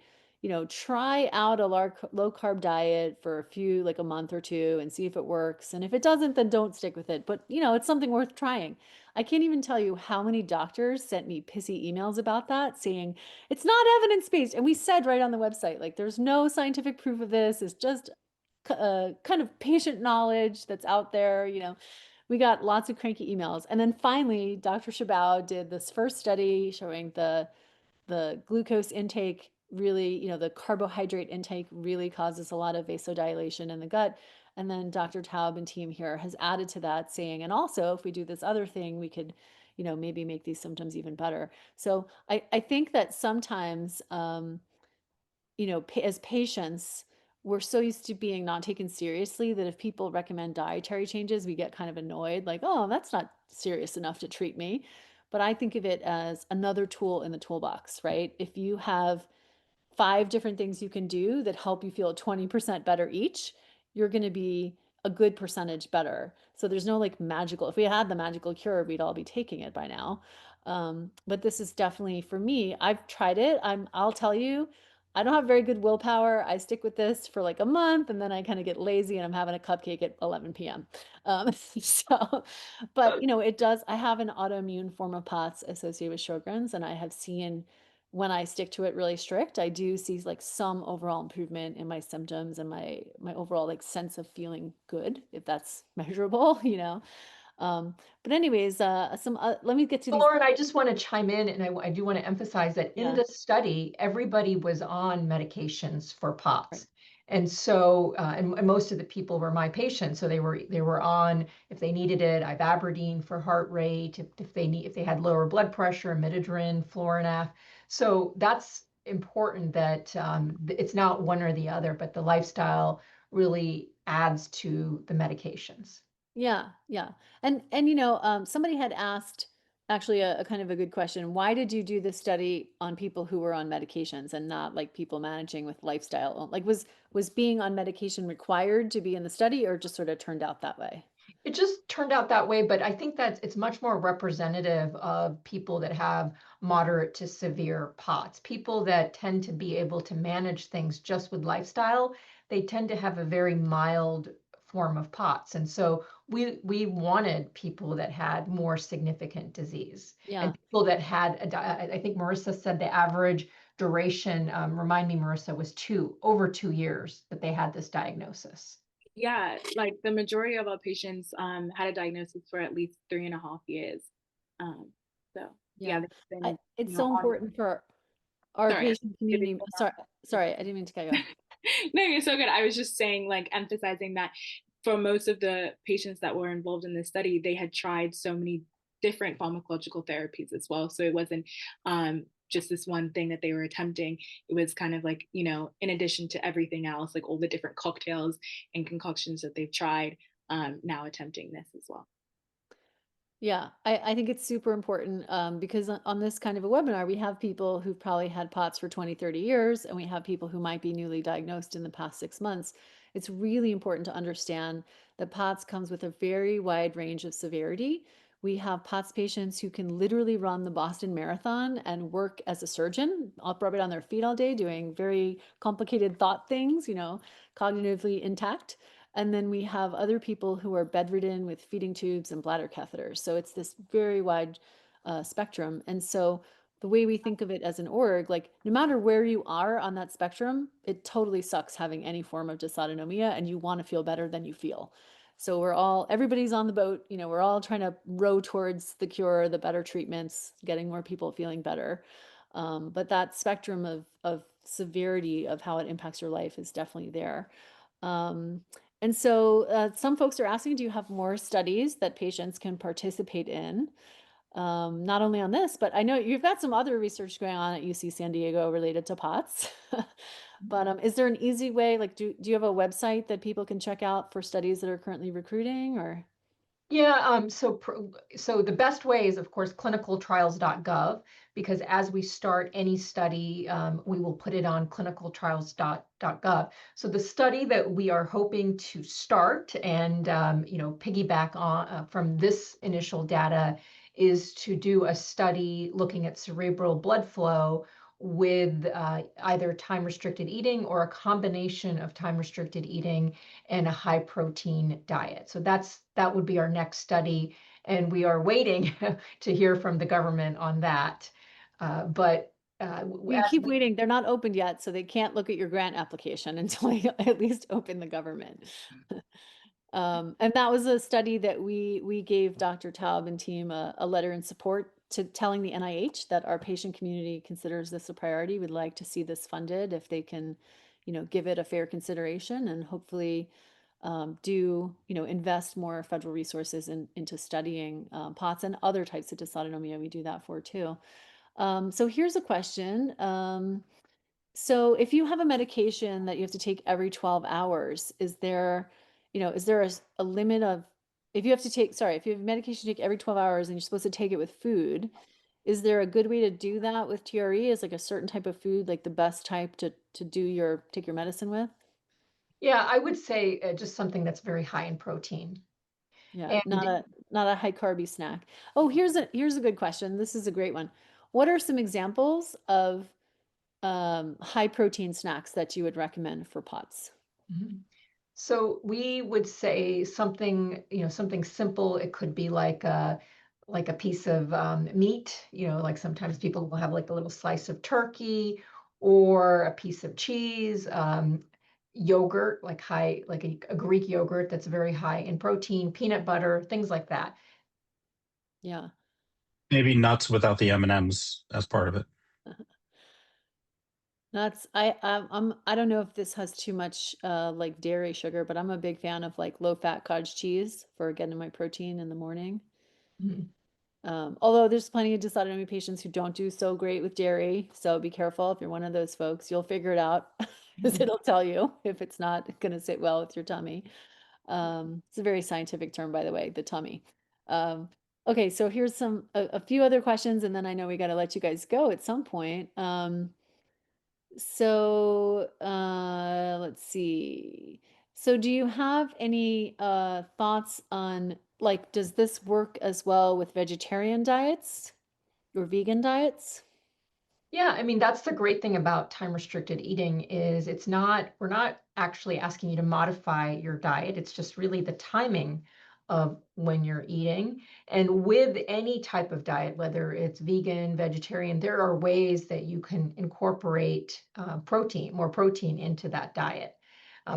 try out a low carb diet for a few, like a month or two, and see if it works. And if it doesn't, then don't stick with it. But, it's something worth trying. I can't even tell you how many doctors sent me pissy emails about that saying it's not evidence-based. And we said right on the website, like, there's no scientific proof of this. It's just kind of patient knowledge that's out there. We got lots of cranky emails. And then finally, Dr. Chabot did this first study showing the glucose intake really, the carbohydrate intake really causes a lot of vasodilation in the gut. And then Dr. Taub and team here has added to that saying, and also if we do this other thing, we could, maybe make these symptoms even better. So I think that sometimes, as patients, we're so used to being not taken seriously that if people recommend dietary changes, we get kind of annoyed, like, oh, that's not serious enough to treat me. But I think of it as another tool in the toolbox, right? If you have 5 different things you can do that help you feel 20% better each, you're going to be a good percentage better. So there's no like magical, if we had the magical cure, we'd all be taking it by now. But this is definitely for me, I've tried it. I'll tell you, I don't have very good willpower. I stick with this for like a month and then I kind of get lazy and I'm having a cupcake at 11 p.m. So, but it does, I have an autoimmune form of POTS associated with Sjogren's, and I have seen when I stick to it really strict, I do see like some overall improvement in my symptoms and my overall like sense of feeling good, if that's measurable, Um, but anyways, let me get to So these. Lauren, I just want to chime in, and I do want to emphasize that in Yeah, the study, everybody was on medications for right. POTS. And so, and most of the people were my patients, so they were on, if they needed it, ivabradine for heart rate, if they had lower blood pressure, midodrine, Florinaf. So that's important that it's not one or the other, but the lifestyle really adds to the medications. Yeah, yeah. And somebody had asked actually a kind of a good question. Why did you do this study on people who were on medications and not like people managing with lifestyle? Like was being on medication required to be in the study, or just sort of turned out that way? It just turned out that way, but I think that it's much more representative of people that have moderate to severe POTS. People that tend to be able to manage things just with lifestyle, they tend to have a very mild form of POTS. And so we wanted people that had more significant disease and Yeah. people that had, I think Marissa said the average duration, remind me, Marissa, was over 2 years that they had this diagnosis. Yeah, like the majority of our patients had a diagnosis for at least 3.5 years. Um, so yeah, Yeah. they've been, It's so on. important for our Sorry. patient community. Sorry, I didn't mean to cut you off. No, you're so good. I was just saying, like, emphasizing that for most of the patients that were involved in this study, they had tried so many different pharmacological therapies as well. So it wasn't just this one thing that they were attempting. It was kind of like, in addition to everything else, like all the different cocktails and concoctions that they've tried, now attempting this as well. Yeah, I think it's super important because on this kind of a webinar, we have people who've probably had POTS for 20, 30 years, and we have people who might be newly diagnosed in the past 6 months. It's really important to understand that POTS comes with a very wide range of severity. We have POTS patients who can literally run the Boston Marathon and work as a surgeon, upright on their feet all day, doing very complicated thought things, cognitively intact. And then we have other people who are bedridden with feeding tubes and bladder catheters. So it's this very wide spectrum. And so the way we think of it as an org, like no matter where you are on that spectrum, it totally sucks having any form of dysautonomia, and you want to feel better than you feel. So everybody's on the boat, we're all trying to row towards the cure, the better treatments, getting more people feeling better. But that spectrum of severity of how it impacts your life is definitely there. Um, and so some folks are asking, do you have more studies that patients can participate in? Not only on this, but I know you've got some other research going on at UC San Diego related to POTS. But is there an easy way, like do you have a website that people can check out for studies that are currently recruiting, or? Yeah, so the best way is, of course, clinicaltrials.gov, because as we start any study, we will put it on clinicaltrials.gov. So the study that we are hoping to start and piggyback on from this initial data is to do a study looking at cerebral blood flow with either time-restricted eating or a combination of time-restricted eating and a high protein diet. So that would be our next study, and we are waiting to hear from the government on that. But You keep waiting. They're not opened yet, so they can't look at your grant application until they at least open the government. And that was a study that we gave Dr. Taub and team a letter in support to telling the NIH that our patient community considers this a priority. We'd like to see this funded if they can, give it a fair consideration, and hopefully do, invest more federal resources into studying POTS and other types of dysautonomia. We do that for too. So here's a question. So if you have a medication that you have to take every 12 hours, is there a limit of, if you have to take, sorry, if you have medication to take every 12 hours and you're supposed to take it with food, is there a good way to do that with TRE? Is like a certain type of food, like the best type to take your medicine with? Yeah, I would say just something that's very high in protein. Yeah, And not a high carby snack. Oh, here's a good question. This is a great one. What are some examples of high protein snacks that you would recommend for POTS? Mhm. So we would say something, something simple. It could be like a piece of meat, like sometimes people will have like a little slice of turkey or a piece of cheese, yogurt, like a Greek yogurt that's very high in protein, peanut butter, things like that. Yeah. Maybe nuts without the M&Ms as part of it. That's I don't know if this has too much like dairy sugar, but I'm a big fan of like low fat cottage cheese for getting my protein in the morning. Mhm. Although there's plenty of dysautonomia patients who don't do so great with dairy, so be careful if you're one of those folks. You'll figure it out because it'll tell you if it's not going to sit well with your tummy. It's a very scientific term, by the way, the tummy. Um, okay, so here's a few other questions, and then I know we got to let you guys go at some point. Let's see. So do you have any thoughts on like, does this work as well with vegetarian diets or vegan diets? Yeah, I mean, that's the great thing about time restricted eating is we're not actually asking you to modify your diet. It's just really the timing of when you're eating. And with any type of diet, whether it's vegan, vegetarian, there are ways that you can incorporate more protein into that diet.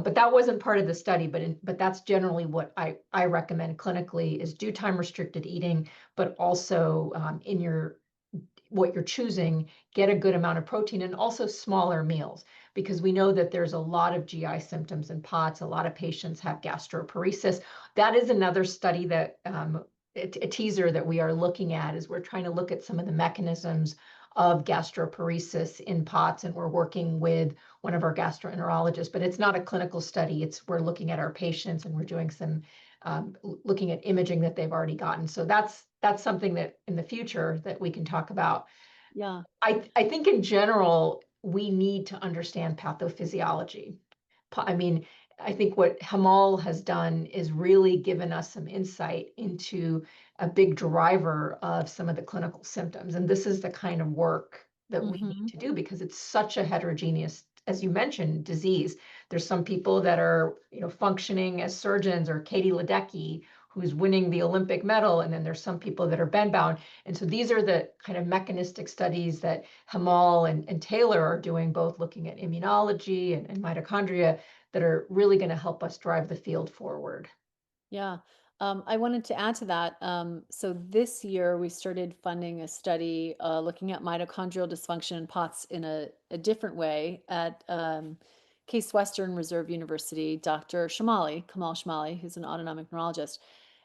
But that wasn't part of the study, but that's generally what I recommend clinically is do time restricted eating, but also in what you're choosing, get a good amount of protein and also smaller meals because we know that there's a lot of GI symptoms in POTS. A lot of patients have gastroparesis. That is another study that a teaser that we are looking at is we're trying to look at some of the mechanisms of gastroparesis in POTS, and we're working with one of our gastroenterologists, but it's not a clinical study. We're looking at our patients and we're doing some looking at imaging that they've already gotten. So that's something that in the future that we can talk about. Yeah. I think in general, we need to understand pathophysiology. I mean, I think what Hamal has done is really given us some insight into a big driver of some of the clinical symptoms. And this is the kind of work that we need to do because it's such a heterogeneous, as you mentioned, disease. There's some people that are, functioning as surgeons, or Katie Ledecky, who's winning the Olympic medal, and then there's some people that are bedbound. And so these are the kind of mechanistic studies that Hamal and Taylor are doing, both looking at immunology and mitochondria, that are really going to help us drive the field forward. Yeah. I wanted to add to that. So this year we started funding a study looking at mitochondrial dysfunction in POTS in a different way at Case Western Reserve University, Dr. Kamal Shamali, who's an autonomic neurologist.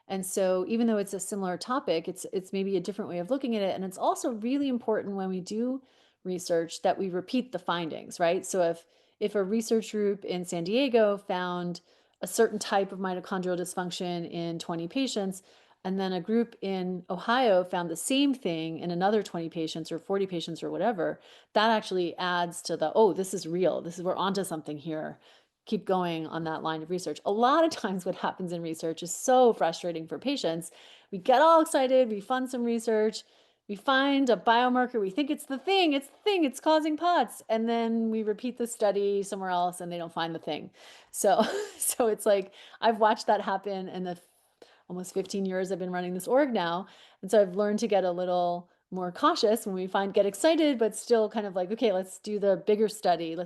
And so even though it's a similar topic, it's maybe a different way of looking at it. And it's also really important when we do research that we repeat the findings, right? So if a research group in San Diego found a certain type of mitochondrial dysfunction in 20 patients, and then a group in Ohio found the same thing in another 20 patients or 40 patients or whatever, that actually adds to oh, this is real. We're onto something here. Keep going on that line of research. A lot of times what happens in research is so frustrating for patients. We get all excited, we fund some research, we find a biomarker, we think it's the thing, it's causing POTS, and then we repeat the study somewhere else and they don't find the thing. So, so it's like, I've watched that happen in the almost 15 years I've been running this org now. And so I've learned to get a little more cautious when we get excited, but still kind of like, okay, let's do the bigger study.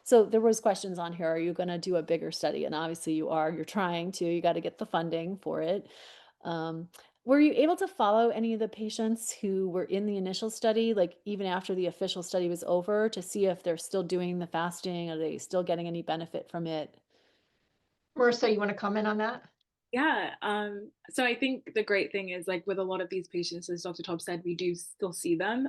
So there was questions on here. Are you going to do a bigger study? And obviously you're trying to, you got to get the funding for it. Were you able to follow any of the patients who were in the initial study, like even after the official study was over, to see if they're still doing the fasting? Are they still getting any benefit from it? Marissa, you want to comment on that? Yeah. So I think the great thing is like with a lot of these patients, as Dr. Taub said, we do still see them.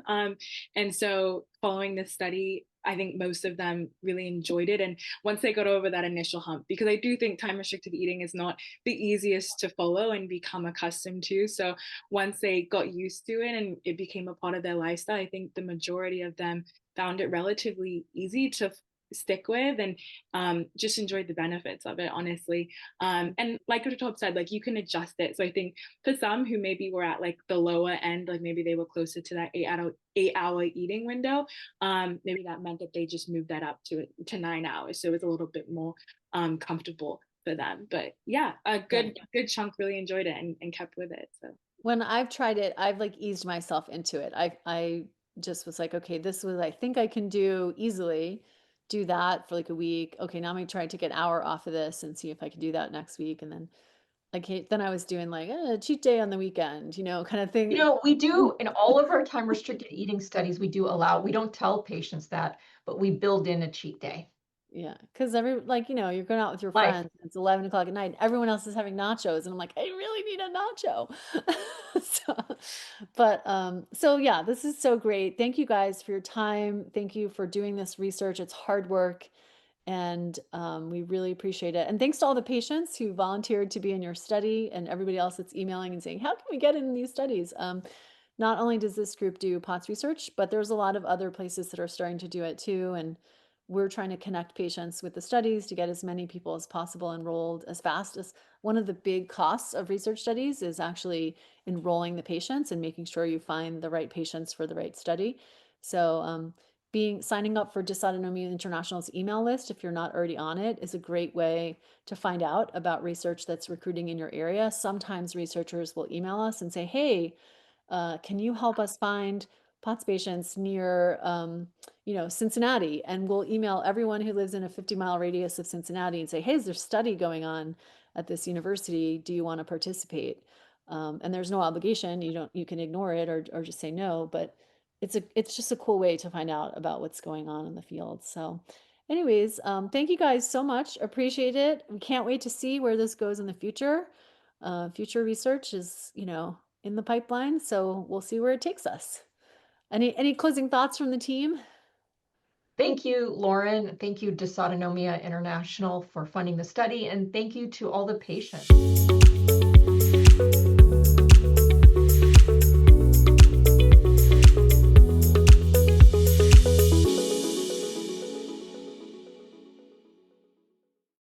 And so following this study, I think most of them really enjoyed it. And once they got over that initial hump, because I do think time restricted eating is not the easiest to follow and become accustomed to. So once they got used to it and it became a part of their lifestyle, I think the majority of them found it relatively easy to stick with, and just enjoyed the benefits of it, honestly. And like Dr. Taub said, like you can adjust it. So I think for some who maybe were at like the lower end, like maybe they were closer to that 8 hour eating window, maybe that meant that they just moved that up to 9 hours. So it was a little bit more comfortable for them. But yeah, a good chunk really enjoyed it and kept with it. So When I've tried it, I've like eased myself into it. I just was like, okay, this was I think I can do easily. Do that for like a week. Okay, now I'm gonna try to get an hour off of this and see if I can do that next week. And then then I was doing like a cheat day on the weekend, kind of thing. We do in all of our time restricted eating studies, we don't tell patients that, but we build in a cheat day. Yeah, because you're going out with your Life. friends. It's 11 o'clock at night. Everyone else is having nachos, and I'm like, I really need a nacho. So yeah, this is so great. Thank you guys for your time. Thank you for doing this research. It's hard work, and we really appreciate it. And thanks to all the patients who volunteered to be in your study, and everybody else that's emailing and saying, how can we get in these studies? Not only does this group do POTS research, but there's a lot of other places that are starting to do it too. And we're trying to connect patients with the studies to get as many people as possible enrolled as fast as one of the big costs of research studies is actually enrolling the patients and making sure you find the right patients for the right study. So signing up for Dysautonomia International's email list, if you're not already on it, is a great way to find out about research that's recruiting in your area. Sometimes researchers will email us and say, hey, can you help us find POTS patients near, Cincinnati? And we'll email everyone who lives in a 50-mile radius of Cincinnati and say, hey, is there a study going on at this university? Do you want to participate? And there's no obligation. You can ignore it or just say no, but it's just a cool way to find out about what's going on in the field. So anyways, thank you guys so much. Appreciate it. We can't wait to see where this goes in the future. Future research is, in the pipeline, so we'll see where it takes us. Any closing thoughts from the team? Thank you, Lauren. Thank you, Dysautonomia International, for funding the study, and thank you to all the patients.